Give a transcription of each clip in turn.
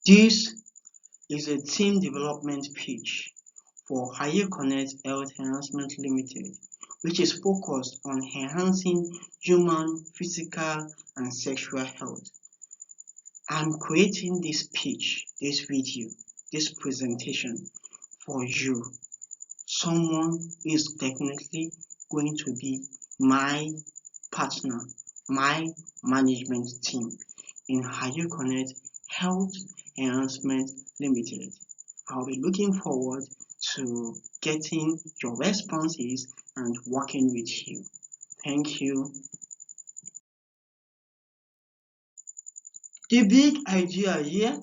This is a team development pitch for Ayeconet Health Enhancement Limited, which is focused on enhancing human physical and sexual health. I'm creating this pitch, this video, this presentation for you, someone who is definitely going to be my partner, my management team in Ayeconet Health Enhancement Limited. I'll be looking forward to getting your responses and working with you. Thank you. The big idea here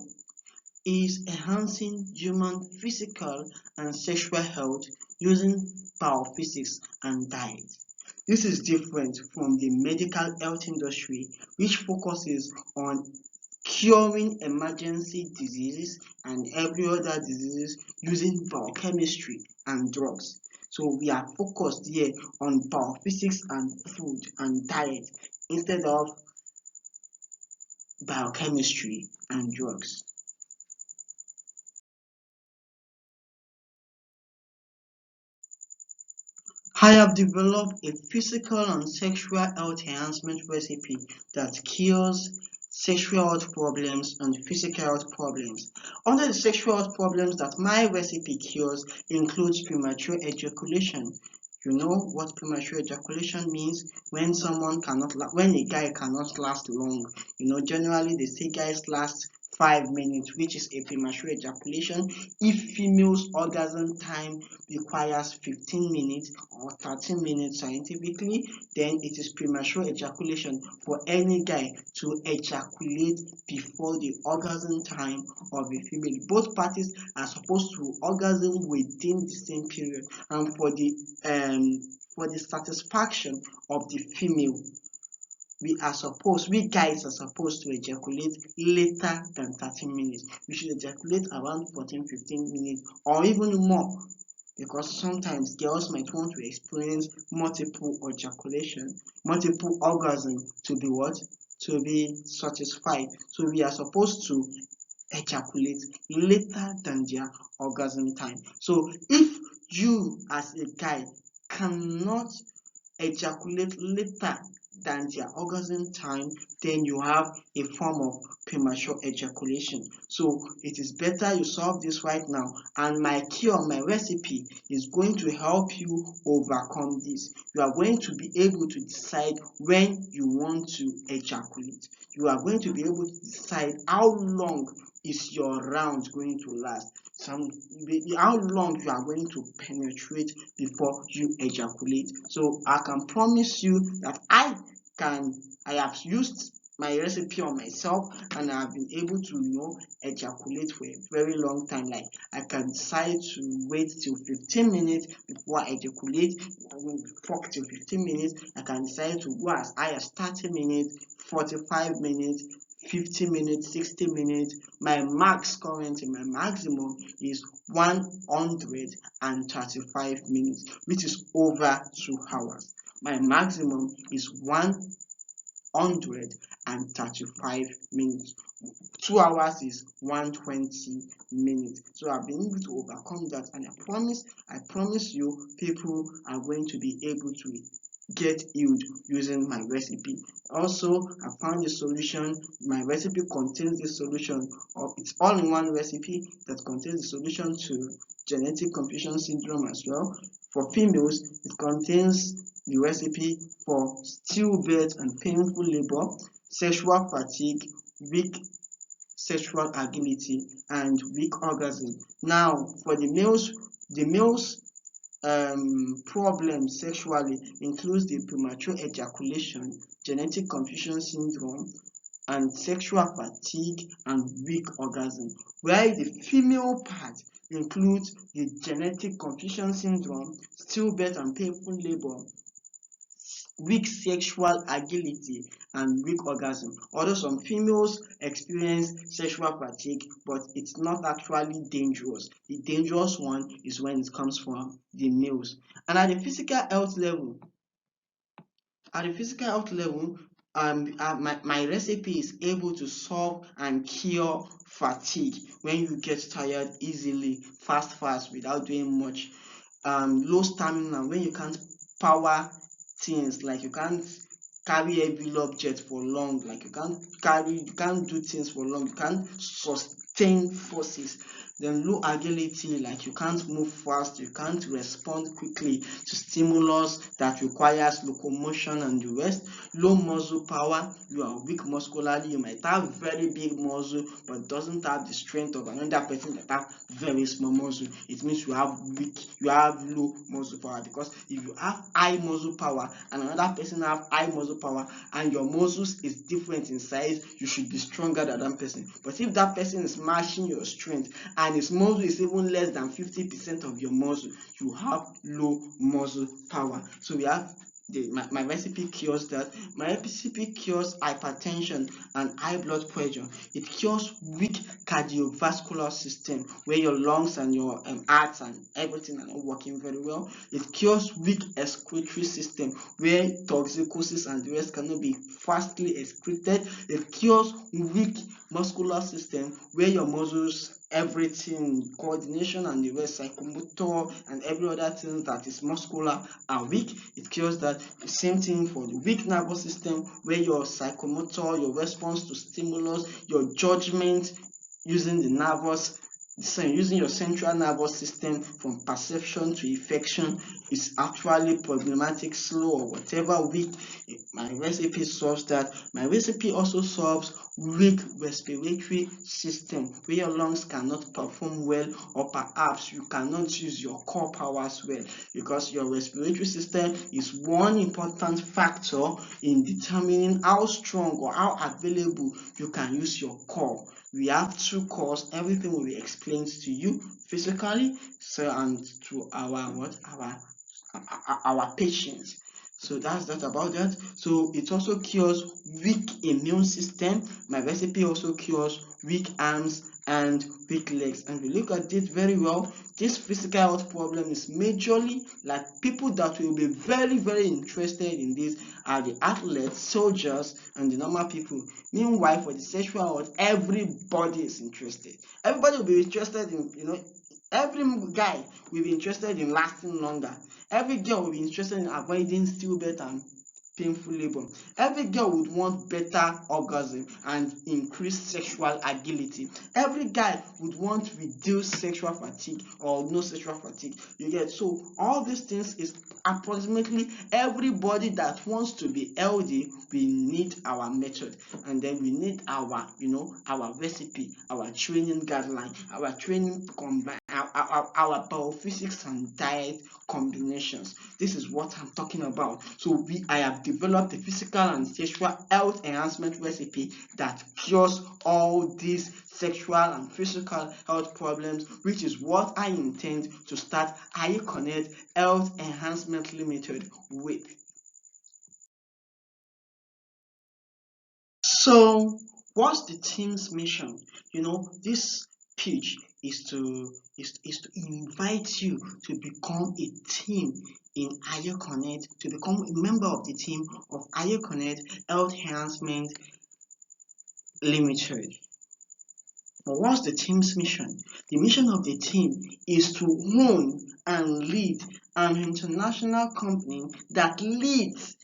is enhancing human physical and sexual health using biophysics and diet. This is different from the medical health industry, which focuses on curing emergency diseases and every other diseases using biochemistry and drugs. So we are focused here on biophysics and food and diet instead of biochemistry and drugs. I have developed a physical and sexual health enhancement recipe that cures sexual health problems and physical health problems. Under the sexual health problems that my recipe cures includes premature ejaculation. You know what premature ejaculation means? When when a guy cannot last long. Generally they say guys last 5 minutes, which is a premature ejaculation. If females orgasm time requires 15 minutes or 13 minutes scientifically, then it is premature ejaculation for any guy to ejaculate before the orgasm time of a female. Both parties are supposed to orgasm within the same period, and for the satisfaction of the female, we guys are supposed to ejaculate later than 13 minutes. We should ejaculate around 14-15 minutes or even more, because sometimes girls might want to experience multiple orgasm to be satisfied. So we are supposed to ejaculate later than their orgasm time. So if you as a guy cannot ejaculate later than their orgasm time, then you have a form of premature ejaculation. So it is better you solve this right now, and my recipe is going to help you overcome this. You are going to be able to decide when you want to ejaculate. You are going to be able to decide how long is your round going to last, how long you are going to penetrate before you ejaculate. So I can promise you that I have used my recipe on myself, and I have been able to ejaculate for a very long time. Like, I can decide to wait till 15 minutes before I ejaculate. Fuck till 15 minutes. I can decide to go as high as 30 minutes, 45 minutes, 50 minutes, 60 minutes. My maximum is 135 minutes, which is over 2 hours. My maximum is 135 minutes. 2 hours is 120 minutes. So I've been able to overcome that, and I promise you, people are going to be able to get healed using my recipe. Also, I found the solution. My recipe contains the solution, or it's all-in-one recipe that contains the solution to genetic confusion syndrome as well. For females, it contains the recipe for stillbirth and painful labor, sexual fatigue, weak sexual agility, and weak orgasm. Now, for the males problems sexually includes the premature ejaculation, genetic confusion syndrome, and sexual fatigue and weak orgasm, while the female part includes the genetic confusion syndrome, stillbirth and painful labor, weak sexual agility, and weak orgasm. Although some females experience sexual fatigue, but it's not actually dangerous. The dangerous one is when it comes from the males. And at the physical health level, my recipe is able to solve and cure fatigue when you get tired easily, fast without doing much. Low stamina when you can't power things, like you can't carry heavy object for long, like you can't do things for long, you can't sustain forces. Then low agility, like you can't move fast, you can't respond quickly to stimulus that requires locomotion and the rest. Low muscle power, you are weak muscularly, you might have very big muscle but doesn't have the strength of another person that have very small muscle. It means you have low muscle power, because if you have high muscle power and another person have high muscle power and your muscles is different in size, you should be stronger than that person. But if that person is matching your strength and his muscle is even less than 50% of your muscle, you have low muscle power. So we have my recipe cures that. My recipe cures hypertension and high blood pressure. It cures weak cardiovascular system, where your lungs and your heart and everything are not working very well. It cures weak excretory system, where toxicosis and the rest cannot be fastly excreted. It cures weak muscular system, where your muscles, everything, coordination and the rest, psychomotor and every other thing that is muscular are weak. It cures that. The same thing for the weak nervous system, where your psychomotor, your response to stimulus, your judgment using using your central nervous system from perception to effection is actually problematic, slow, or whatever, weak. My recipe solves that. My recipe also solves weak respiratory system, where your lungs cannot perform well, or perhaps you cannot use your core powers well, because your respiratory system is one important factor in determining how strong or how available you can use your core. We have two cores. Everything will be explained to you physically, so, and to our patients. So that's that about that. So it also cures weak immune system. My recipe also cures weak arms and weak legs. And we look at it very well. This physical health problem is majorly, like, people that will be very interested in this are the athletes, soldiers, and the normal people. Meanwhile, for the sexual health, everybody is interested. Everybody will be interested in, every guy will be interested in lasting longer. Every girl will be interested in avoiding stillbirth and painful labor. Every girl would want better orgasm and increased sexual agility. Every guy would want reduced sexual fatigue or no sexual fatigue. You get? So all these things is approximately everybody that wants to be healthy. We need our method, and then we need our recipe, our training guideline, our training combine, our biophysics and diet combinations. This is what I'm talking about. So I have developed a physical and sexual health enhancement recipe that cures all these sexual and physical health problems, which is what I intend to start Ayeconet Health Enhancement Limited with. So what's the team's mission? This pitch is to invite you to become a team in Ayeconet, to become a member of the team of Ayeconet Health Enhancement Limited. But what's the team's mission? The mission of the team is to own and lead an international company that leads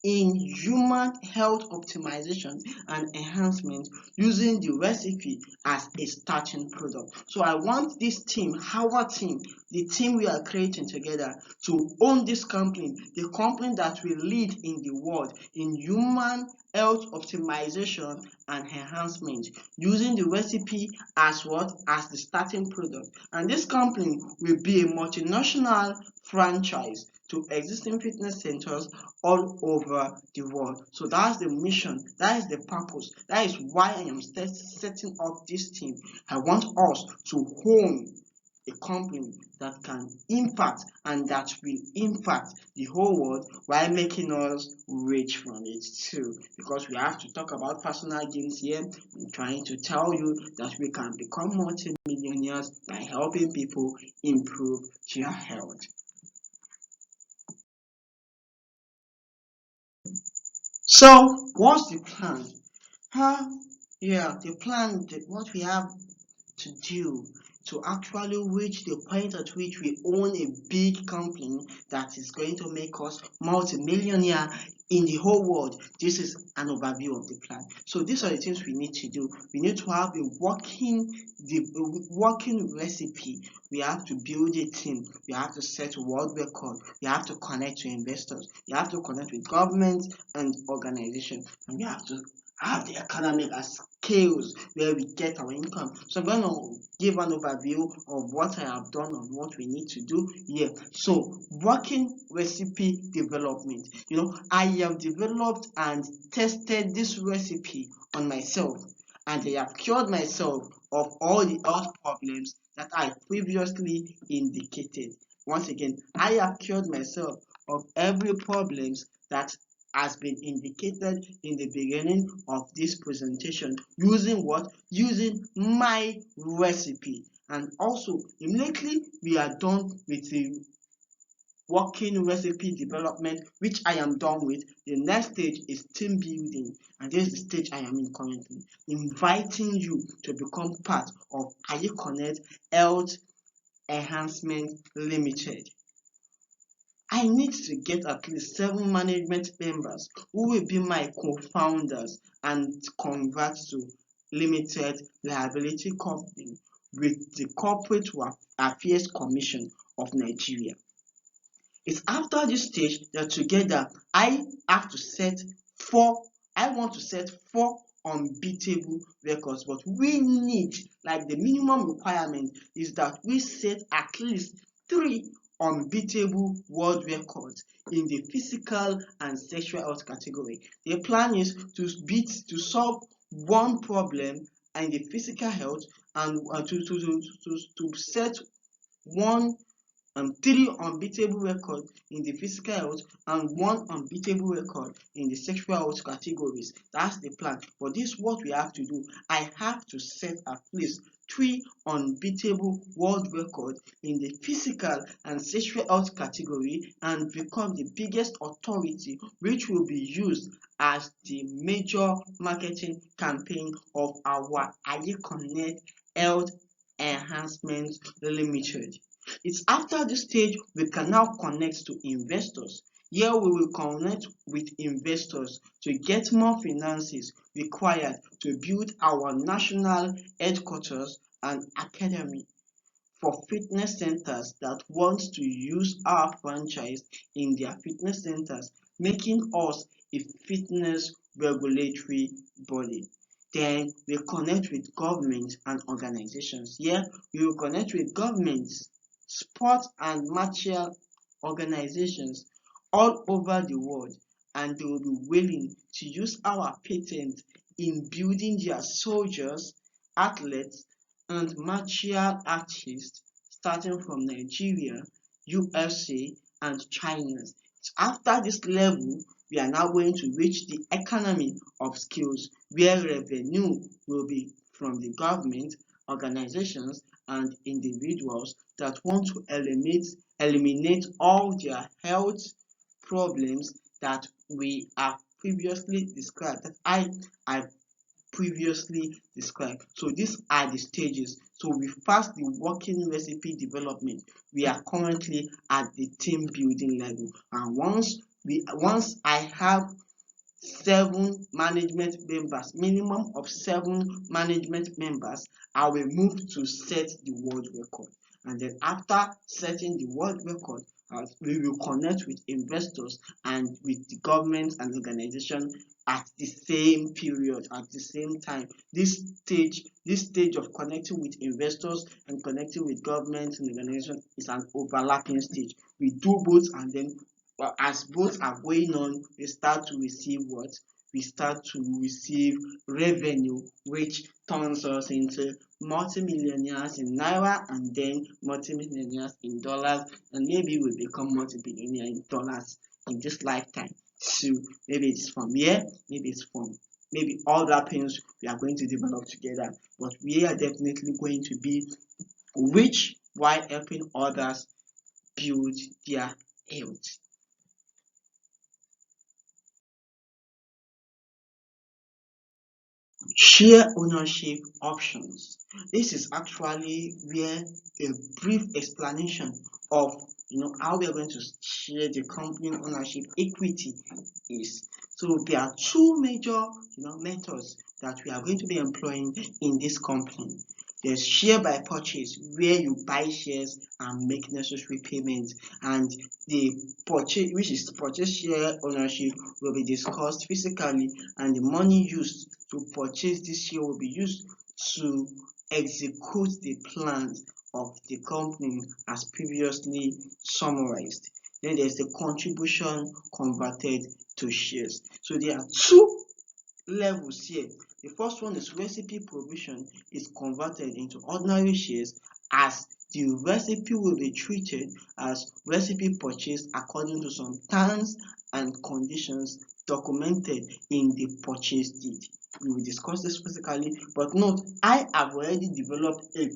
in human health optimization and enhancement, using the recipe as a starting product. So I want this team, our team, the team we are creating together, to own this company, the company that will lead in the world in human health optimization and enhancement, using the recipe as the starting product. And this company will be a multinational franchise to existing fitness centers all over the world. So that's the mission, that is the purpose, that is why I am setting up this team. I want us to own a company that can impact and that will impact the whole world while making us rich from it too. Because we have to talk about personal gains here. I'm trying to tell you that we can become multi-millionaires by helping people improve their health. So what's the plan? Huh? Yeah, the plan, what we have to do to actually reach the point at which we own a big company that is going to make us multi-millionaire in the whole world. This is an overview of the plan. So these are the things we need to do. We need to have a working recipe. We have to build a team. We have to set world record. We have to connect to investors. We have to connect with governments and organizations. And we have to have the economic scales where we get our income. So I'm going to give an overview of what I have done and what we need to do here. So working recipe development. I have developed and tested this recipe on myself, and I have cured myself of all the health problems that I previously indicated. Once again, I have cured myself of every problems that has been indicated in the beginning of this presentation using what? Using my recipe. And also, immediately we are done with the working recipe development, which I am done with. The next stage is team building, and this is the stage I am in currently, inviting you to become part of Ayeconet Health Enhancement Limited. I need to get at least 7 management members who will be my co-founders and convert to limited liability company with the Corporate Affairs Commission of Nigeria. It's after this stage that together I have to set four, I want to set 4 unbeatable records, but we need, like, the minimum requirement is that we set at least 3 unbeatable world records in the physical and sexual health category. The plan is to solve one problem in the physical health and to set one 3 unbeatable records in the physical health and 1 unbeatable record in the sexual health categories. That's the plan. But this is what we have to do. I have to set at least 3 unbeatable world records in the physical and sexual health category and become the biggest authority, which will be used as the major marketing campaign of our Ayeconet Health Enhancement Limited. It's after this stage we can now connect to investors. Here we will connect with investors to get more finances required to build our national headquarters and academy for fitness centers that want to use our franchise in their fitness centers, making us a fitness regulatory body. Then we connect with governments and organizations. Here we will connect with governments, sports and martial organizations all over the world, and they will be willing to use our patent in building their soldiers, athletes, and martial artists starting from Nigeria, USA, and China. After this level, we are now going to reach the economy of skills, where revenue will be from the government, organizations, and individuals that want to eliminate all their health problems that we have previously described, that I previously described. So these are the stages. So we passed the working recipe development. We are currently at the team building level. And once I have 7 management members, minimum of 7 management members, I will move to set the world record. And then after setting the world record, we will connect with investors and with the government and organization at the same period, at the same time. This stage of connecting with investors and connecting with government and organization is an overlapping stage. We do both, and then as both are going on, we start to receive what? We start to receive revenue, which turns us into multimillionaires in naira, and then multimillionaires in dollars, and maybe we become multi-billionaire in dollars in this lifetime. So maybe it's from here, maybe it's from maybe all that things we are going to develop together, but we are definitely going to be rich while helping others build their health. Share ownership options. This is actually where a brief explanation of how we are going to share the company ownership equity is. So there are two major methods that we are going to be employing in this company. There's share by purchase, where you buy shares and make necessary payments, and the purchase, which is purchase share ownership, will be discussed physically, and the money used to purchase this share will be used to execute the plans of the company as previously summarized. Then there's the contribution converted to shares. So there are two levels here. The first one is recipe provision is converted into ordinary shares, as the recipe will be treated as recipe purchased according to some terms and conditions documented in the purchase deed. We will discuss this physically, but note, I have already developed a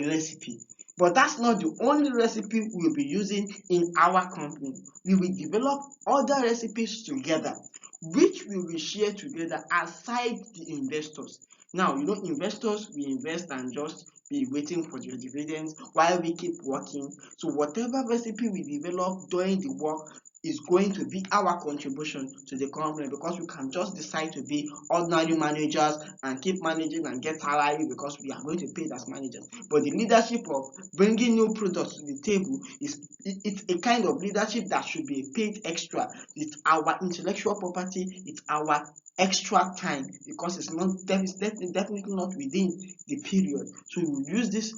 recipe, but that's not the only recipe we will be using in our company. We will develop other recipes together, which we will share together aside the investors. Now, investors will invest and just be waiting for their dividends while we keep working. So whatever recipe we develop during the work is going to be our contribution to the company, because we can just decide to be ordinary managers and keep managing and get salary because we are going to pay it as managers. But the leadership of bringing new products to the table it's a kind of leadership that should be paid extra. It's our intellectual property, it's our extra time, because it's definitely not within the period. So we use this.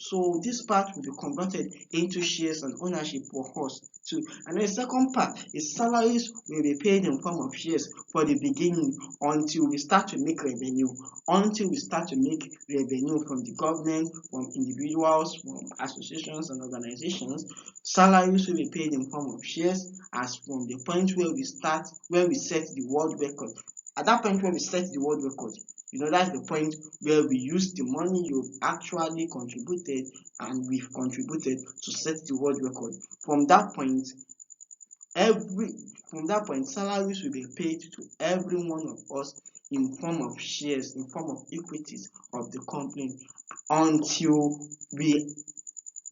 So this part will be converted into shares and ownership for us too. And then the second part is salaries will be paid in form of shares for the beginning, until we start to make revenue. Until we start to make revenue from the government, from individuals, from associations and organizations, salaries will be paid in form of shares, as from the point where we set the world record. At that point where we set the world record, that's the point where we use the money you've actually contributed and we've contributed to set the world record. From that point, salaries will be paid to every one of us in form of shares, in form of equities of the company, until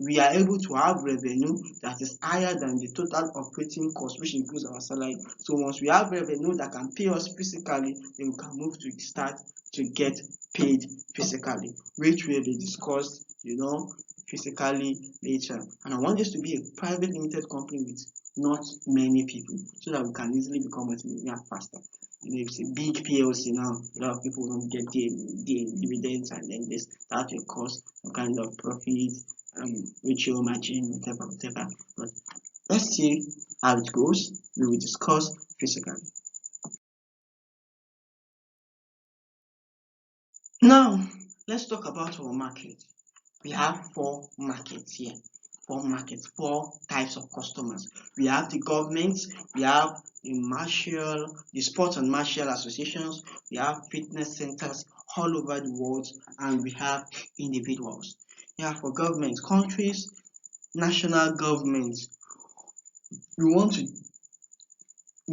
we are able to have revenue that is higher than the total operating cost, which includes our salary. So once we have revenue that can pay us physically, then we can move to start to get paid physically, which will be discussed physically later. And I want this to be a private limited company with not many people, so that we can easily become multimillionaire faster. If it's a big PLC now, a lot of people don't get the dividends, and then that will cause some kind of profit, ratio, margin, whatever. But let's see how it goes. We will discuss physically. Now, let's talk about our market. We have four markets here. Four types of customers. We have the government, we have the sports and martial associations, we have fitness centers all over the world, and we have individuals. Yeah, for government, countries, national governments, we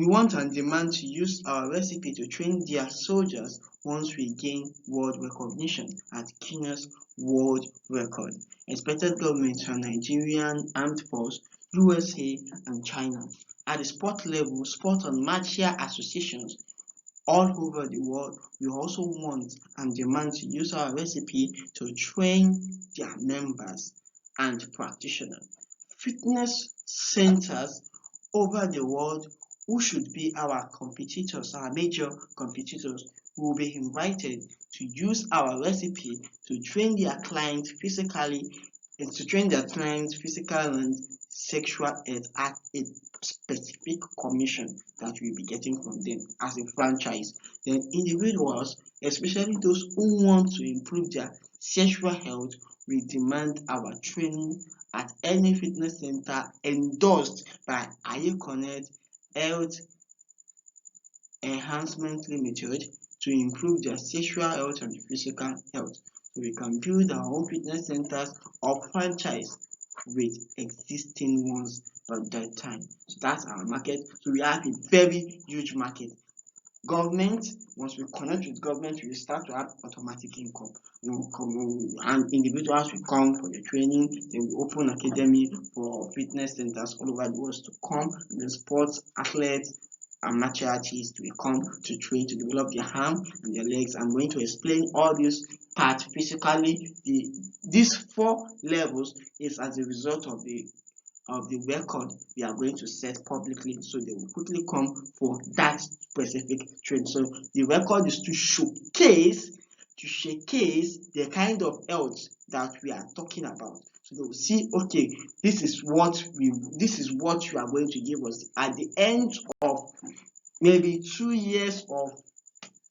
want and demand to use our recipe to train their soldiers once we gain world recognition at Guinness World Record. Expected governments are Nigerian Armed Force, USA, and China. At the sport level, sport and martial associations all over the world, we also want and demand to use our recipe to train their members and practitioners. Fitness centers over the world, who should be our competitors, our major competitors, will be invited to use our recipe to train their clients physically, and physical and sexual health at a specific commission that we'll be getting from them as a franchise. Then individuals, especially those who want to improve their sexual health, will demand our training at any fitness center endorsed by Ayeconet Health Enhancement Limited to improve their sexual health and physical health. So we can build our own fitness centers or franchise with existing ones at that time. So that's our market. So we have a very huge market. government. Once we connect with government, we start to have automatic income. And individuals will come for the training. They will open academy for fitness centers all over the world to come. The sports athletes and martial artists will come to train to develop their arm and their legs. I'm going to explain all these parts physically. These 4 levels is as a result of the record we are going to set publicly, so they will quickly come for that specific trend. So the record is to showcase the kind of health that we are talking about. So they will see, okay, this is what you are going to give us at the end of maybe 2 years of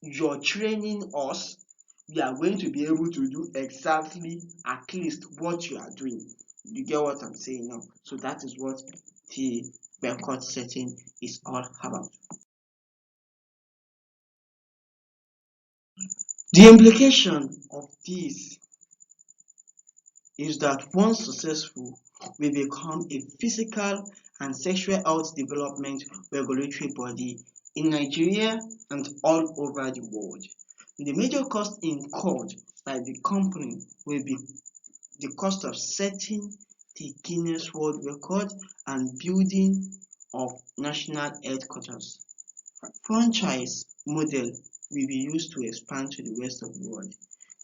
your training us. We are going to be able to do exactly at least what you are doing. You get what I'm saying now? So that is what the record setting is all about. The implication of this is that once successful, we become a physical and sexual health development regulatory body in Nigeria and all over the world. The major cost incurred by the company will be the cost of setting the Guinness World Record and building of national headquarters. Franchise model will be used to expand to the rest of the world.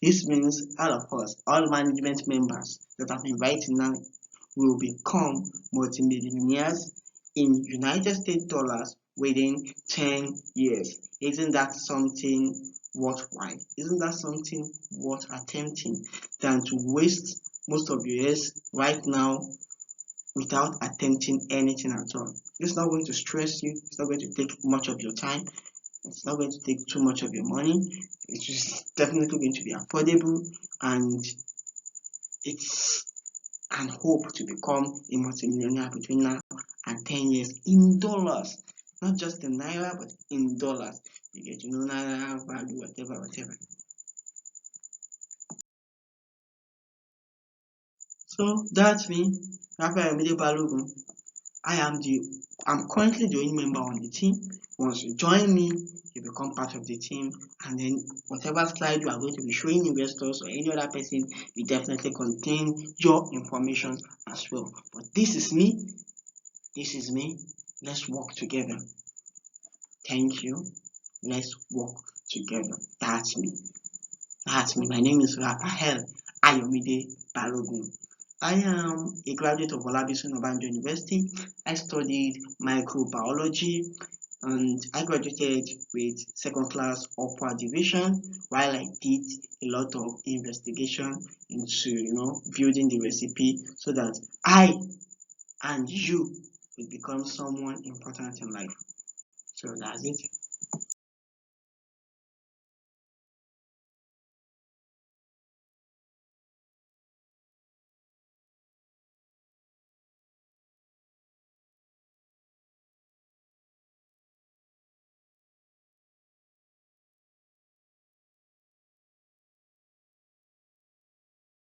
This means all of us, all management members that I'm inviting now, will become multimillionaires in United States dollars within 10 years. Isn't that something worthwhile? Isn't that something worth attempting than to waste most of your years right now without attempting anything at all? It's not going to stress you, it's not going to take much of your time, it's not going to take too much of your money, it's just definitely going to be affordable, and it's an hope to become a multimillionaire between now and 10 years in dollars, not just in naira, but in dollars. You get to know naira value, whatever. So that's me, Ayeconet Balogun. I'm currently the only member on the team. Once you join me, you become part of the team, and then whatever slide you are going to be showing investors or any other person will definitely contain your information as well. But this is me. Let's work together. Thank you. Let's work together. That's me. My name is Ayeconet Balogun. I am a graduate of Olabisi Obanjo University. I studied microbiology and I graduated with second class upper division while I did a lot of investigation into building the recipe so that I and you will become someone important in life. So that's it.